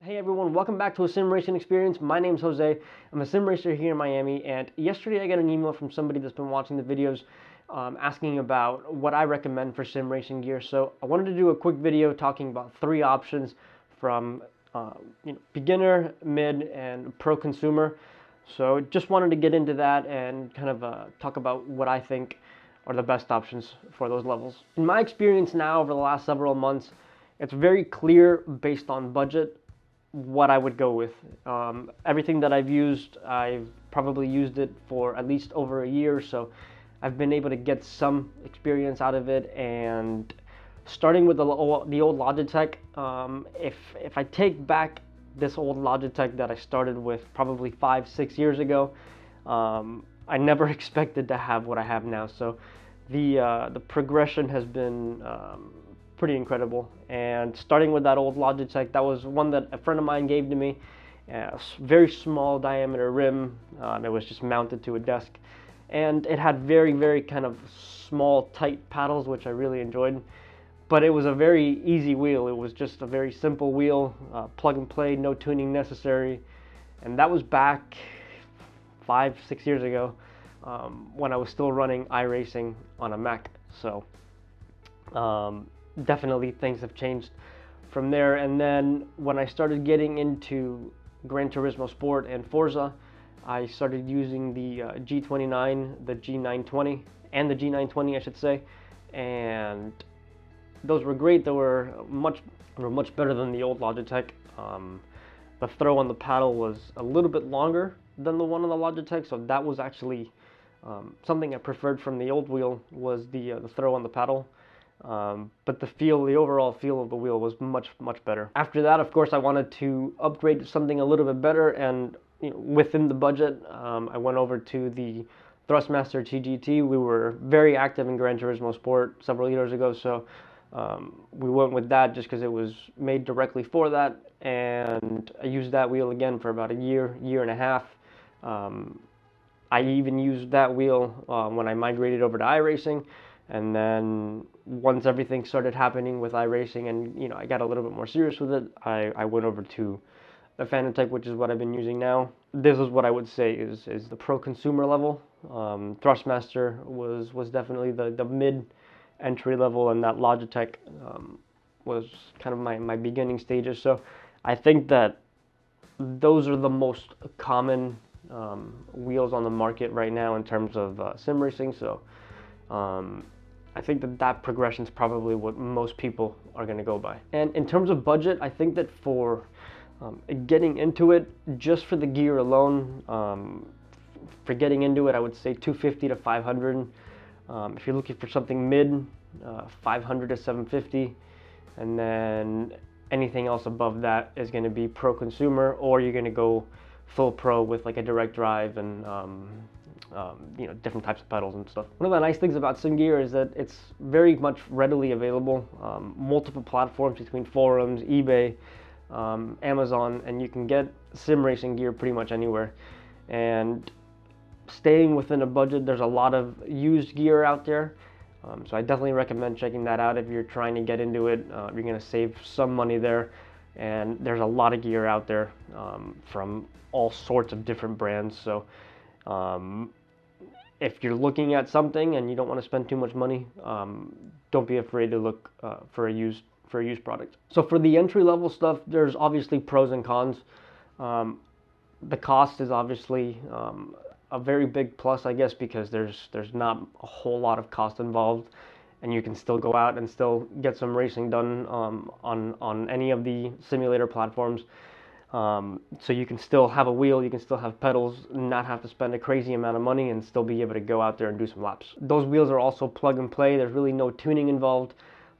Hey everyone, welcome back to a sim racing experience. My name's Jose. I'm a sim racer here in Miami, and yesterday I got an email from somebody that's been watching the videos asking about what I recommend for sim racing gear. So I wanted to do a quick video talking about three options from beginner, mid, and pro consumer. So just wanted to get into that and kind of talk about what I think are the best options for those levels. In my experience now over the last several months, it's very clear based on budget what I would go with. Everything that I've used, I've probably used it for at least over a year, so I've been able to get some experience out of it. And starting with the old Logitech, if I take back this old Logitech that I started with probably 5-6 years ago, I never expected to have what I have now. So the progression has been pretty incredible. And starting with that old Logitech, that was one that a friend of mine gave to me. A very small diameter rim. It was just mounted to a desk, and it had very kind of small, tight paddles, which I really enjoyed. But it was a very easy wheel. It was just a very simple wheel, plug and play, no tuning necessary. And that was back 5-6 years ago, when I was still running iRacing on a Mac. So definitely things have changed from there. And then when I started getting into Gran Turismo Sport and Forza, I started using the G29, the G920, and the G920 I should say, and those were great. They were much better than the old Logitech. The throw on the paddle was a little bit longer than the one on the Logitech, so that was actually something I preferred from the old wheel, was the throw on the paddle. But the overall feel of the wheel was much better. After that, of course, I wanted to upgrade to something a little bit better, and within the budget, I went over to the Thrustmaster TGT. We were very active in Gran Turismo Sport several years ago, so we went with that just because it was made directly for that, and I used that wheel again for about a year and a half. I even used that wheel when I migrated over to iRacing. And then once everything started happening with iRacing and I got a little bit more serious with it, I went over to the Fantech, which is what I've been using now. This is what I would say is the pro consumer level. Thrustmaster was definitely the mid entry level, and that Logitech was kind of my beginning stages. So I think that those are the most common wheels on the market right now in terms of sim racing. So I think that progression is probably what most people are going to go by. And in terms of budget, I think that for getting into it, just for the gear alone, for getting into it, I would say $250 to $500. If you're looking for something mid, $500 to $750, and then anything else above that is going to be pro consumer, or you're going to go full pro with like a direct drive and different types of pedals and stuff. One of the nice things about sim gear is that it's very much readily available. Multiple platforms between forums, eBay, Amazon, and you can get sim racing gear pretty much anywhere. And staying within a budget, there's a lot of used gear out there. So I definitely recommend checking that out if you're trying to get into it. You're going to save some money there. And there's a lot of gear out there from all sorts of different brands. So if you're looking at something and you don't want to spend too much money, don't be afraid to look for a used product. So for the entry level stuff, there's obviously pros and cons. The cost is obviously a very big plus, I guess, because there's not a whole lot of cost involved, and you can still go out and still get some racing done on any of the simulator platforms. So you can still have a wheel, you can still have pedals, not have to spend a crazy amount of money, and still be able to go out there and do some laps. Those wheels are also plug and play. There's really no tuning involved,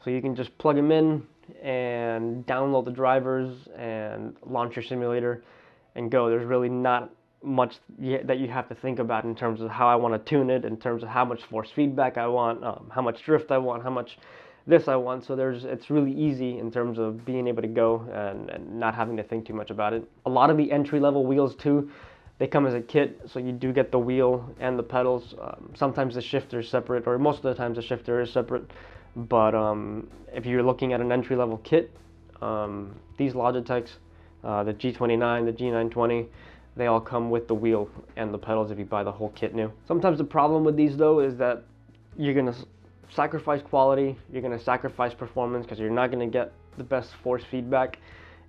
so you can just plug them in and download the drivers and launch your simulator and go. There's really not much that you have to think about in terms of how I want to tune it, in terms of how much force feedback I want, how much drift I want, how much this I want. So it's really easy in terms of being able to go and not having to think too much about it. A lot of the entry level wheels too, they come as a kit, so you do get the wheel and the pedals. Sometimes the shifter is separate, or most of the times the shifter is separate. But if you're looking at an entry level kit, these Logitechs, the G29, the G920, they all come with the wheel and the pedals if you buy the whole kit new. Sometimes the problem with these though is that you're going to sacrifice quality, you're going to sacrifice performance because you're not going to get the best force feedback,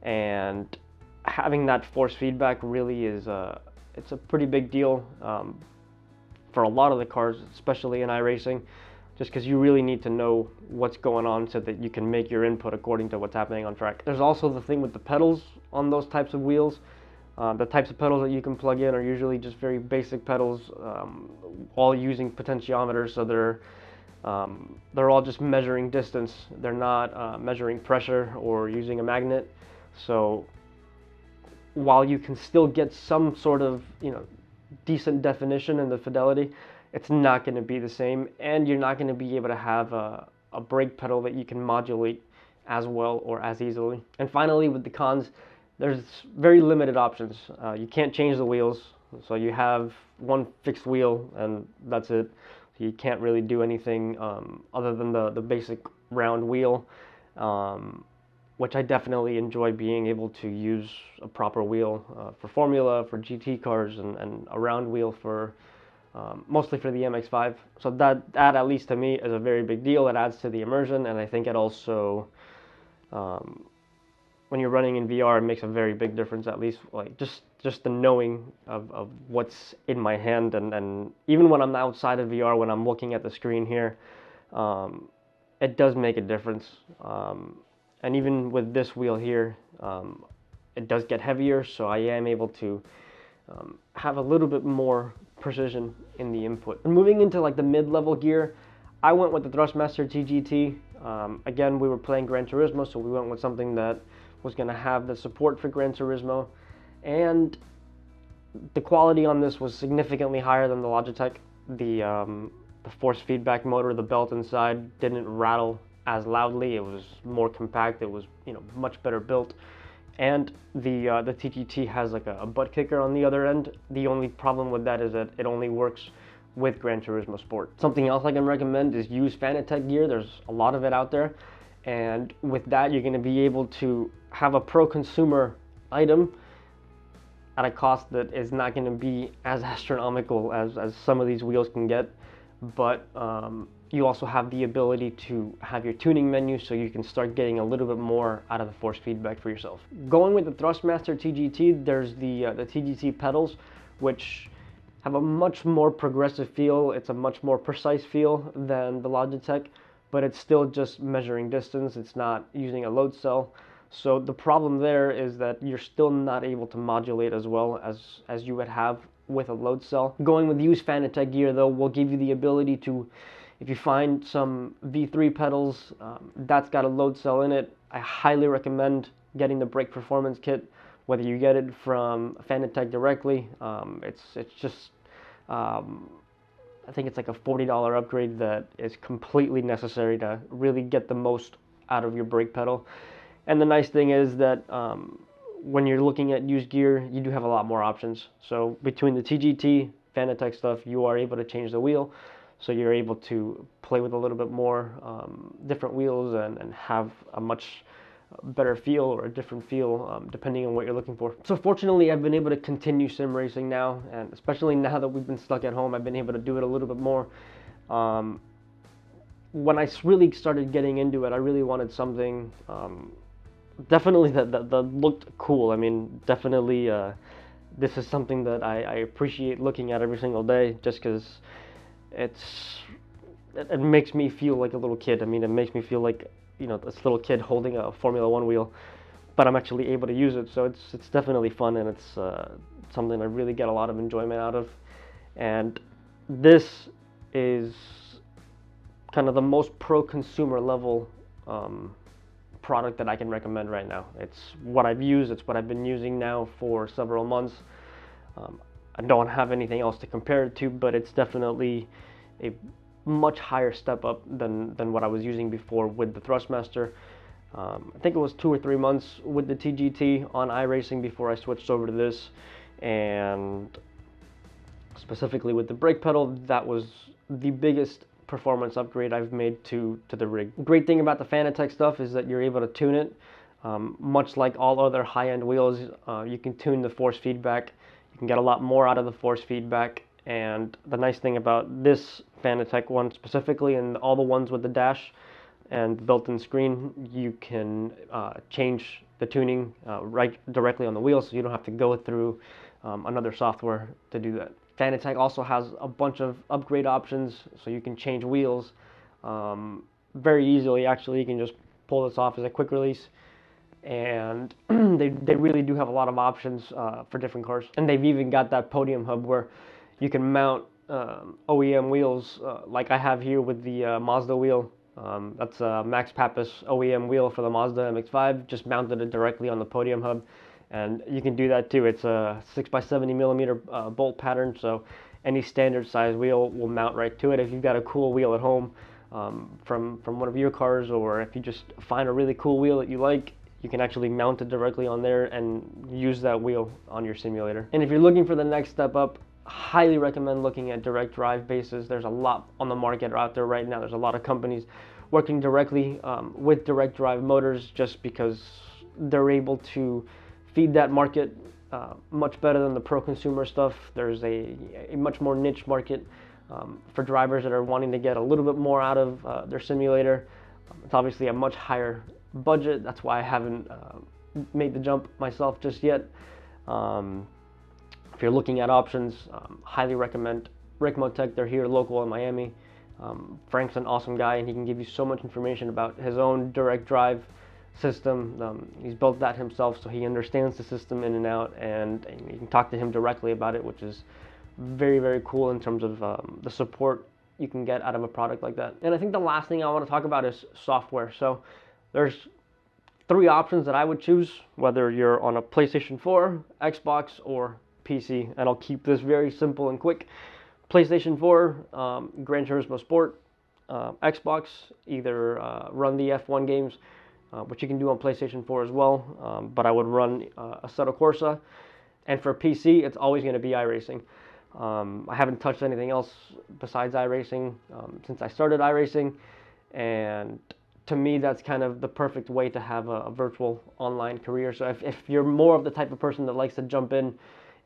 and having that force feedback really is it's a pretty big deal for a lot of the cars, especially in iRacing, just because you really need to know what's going on so that you can make your input according to what's happening on track. There's also the thing with the pedals on those types of wheels. The types of pedals that you can plug in are usually just very basic pedals, all using potentiometers, so they're all just measuring distance. They're not measuring pressure or using a magnet. So while you can still get some sort of, decent definition in the fidelity, it's not going to be the same, and you're not going to be able to have a brake pedal that you can modulate as well or as easily. And finally, with the cons, there's very limited options. You can't change the wheels, so you have one fixed wheel and that's it. So you can't really do anything other than the basic round wheel, which I definitely enjoy, being able to use a proper wheel for Formula, for GT cars, and a round wheel for mostly for the MX-5. So that at least to me is a very big deal. It adds to the immersion, and I think it also when you're running in VR, it makes a very big difference, at least like just the knowing of what's in my hand, and even when I'm outside of VR, when I'm looking at the screen here, it does make a difference. And even with this wheel here, it does get heavier, so I am able to have a little bit more precision in the input. And moving into like the mid-level gear, I went with the Thrustmaster TGT. Again, we were playing Gran Turismo, so we went with something that was going to have the support for Gran Turismo, and the quality on this was significantly higher than the Logitech. The force feedback motor, the belt inside, didn't rattle as loudly. It was more compact. It was much better built, and the TGT has like a butt kicker on the other end. The only problem with that is that it only works with Gran Turismo Sport. Something else I can recommend is use Fantech gear. There's a lot of it out there, and with that you're going to be able to have a pro-consumer item at a cost that is not going to be as astronomical as some of these wheels can get, but you also have the ability to have your tuning menu, so you can start getting a little bit more out of the force feedback for yourself. Going with the Thrustmaster TGT, there's the TGT pedals, which have a much more progressive feel. It's a much more precise feel than the Logitech, but it's still just measuring distance. It's not using a load cell. So the problem there is that you're still not able to modulate as well as you would have with a load cell. Going with used Fantech gear though will give you the ability to, if you find some V3 pedals that's got a load cell in it, I highly recommend getting the brake performance kit, whether you get it from Fantech directly. It's just I think it's like a $40 upgrade that is completely necessary to really get the most out of your brake pedal. And the nice thing is that when you're looking at used gear, you do have a lot more options. So between the TGT, Fantech stuff, you are able to change the wheel. So you're able to play with a little bit more different wheels and have a much better feel or a different feel depending on what you're looking for. So fortunately, I've been able to continue sim racing now, and especially now that we've been stuck at home, I've been able to do it a little bit more. When I really started getting into it, I really wanted something definitely that looked cool. I mean, definitely this is something that I appreciate looking at every single day, just because it makes me feel like a little kid. I mean, it makes me feel like this little kid holding a Formula 1 wheel, but I'm actually able to use it. So it's definitely fun, and it's something I really get a lot of enjoyment out of. And this is kind of the most pro-consumer level product that I can recommend right now. It's what I've used. It's what I've been using now for several months. I don't have anything else to compare it to, but it's definitely a much higher step up than what I was using before with the Thrustmaster. I think it was 2 or 3 months with the TGT on iRacing before I switched over to this, and specifically with the brake pedal, that was the biggest performance upgrade I've made to the rig. Great thing about the Fantech stuff is that you're able to tune it. Much like all other high-end wheels, you can tune the force feedback. You can get a lot more out of the force feedback. And the nice thing about this Fantech one specifically, and all the ones with the dash and the built-in screen, you can change the tuning right directly on the wheel, so you don't have to go through another software to do that. Fantech also has a bunch of upgrade options, so you can change wheels very easily. Actually, you can just pull this off as a quick release, and they really do have a lot of options for different cars. And they've even got that podium hub where you can mount OEM wheels like I have here with the Mazda wheel. That's a Max Pappas OEM wheel for the Mazda MX-5, just mounted it directly on the podium hub. And you can do that too. It's a 6x70 millimeter bolt pattern, so any standard size wheel will mount right to it. If you've got a cool wheel at home from one of your cars, or if you just find a really cool wheel that you like, you can actually mount it directly on there and use that wheel on your simulator. And if you're looking for the next step up, highly recommend looking at direct drive bases. There's a lot on the market out there right now. There's a lot of companies working directly with direct drive motors, just because they're able to feed that market much better than the pro-consumer stuff. There's a much more niche market for drivers that are wanting to get a little bit more out of their simulator. It's obviously a much higher budget. That's why I haven't made the jump myself just yet. If you're looking at options, highly recommend Ricmotech. They're here local in Miami. Frank's an awesome guy, and he can give you so much information about his own direct drive system. He's built that himself, so he understands the system in and out, and you can talk to him directly about it, which is very, very cool in terms of the support you can get out of a product like that. And I think the last thing I want to talk about is software. So there's 3 options that I would choose, whether you're on a PlayStation 4, Xbox, or PC, and I'll keep this very simple and quick. PlayStation 4, Gran Turismo Sport. Xbox, either run the F1 games, which you can do on PlayStation 4 as well, but I would run Assetto Corsa. And for PC, it's always going to be iRacing. I haven't touched anything else besides iRacing since I started iRacing, and to me, that's kind of the perfect way to have a virtual online career. So if you're more of the type of person that likes to jump in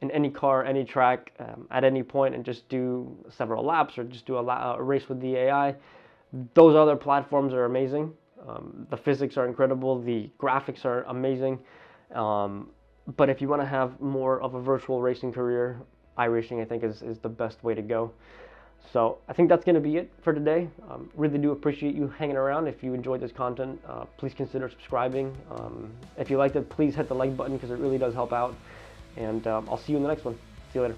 any car, any track, at any point, and just do several laps, or just do a race with the AI, those other platforms are amazing. The physics are incredible, the graphics are amazing, but if you want to have more of a virtual racing career, iRacing I think is the best way to go. So I think that's going to be it for today. Really do appreciate you hanging around. If you enjoyed this content, please consider subscribing. If you liked it, please hit the like button, because it really does help out. And I'll see you in the next one. See you later.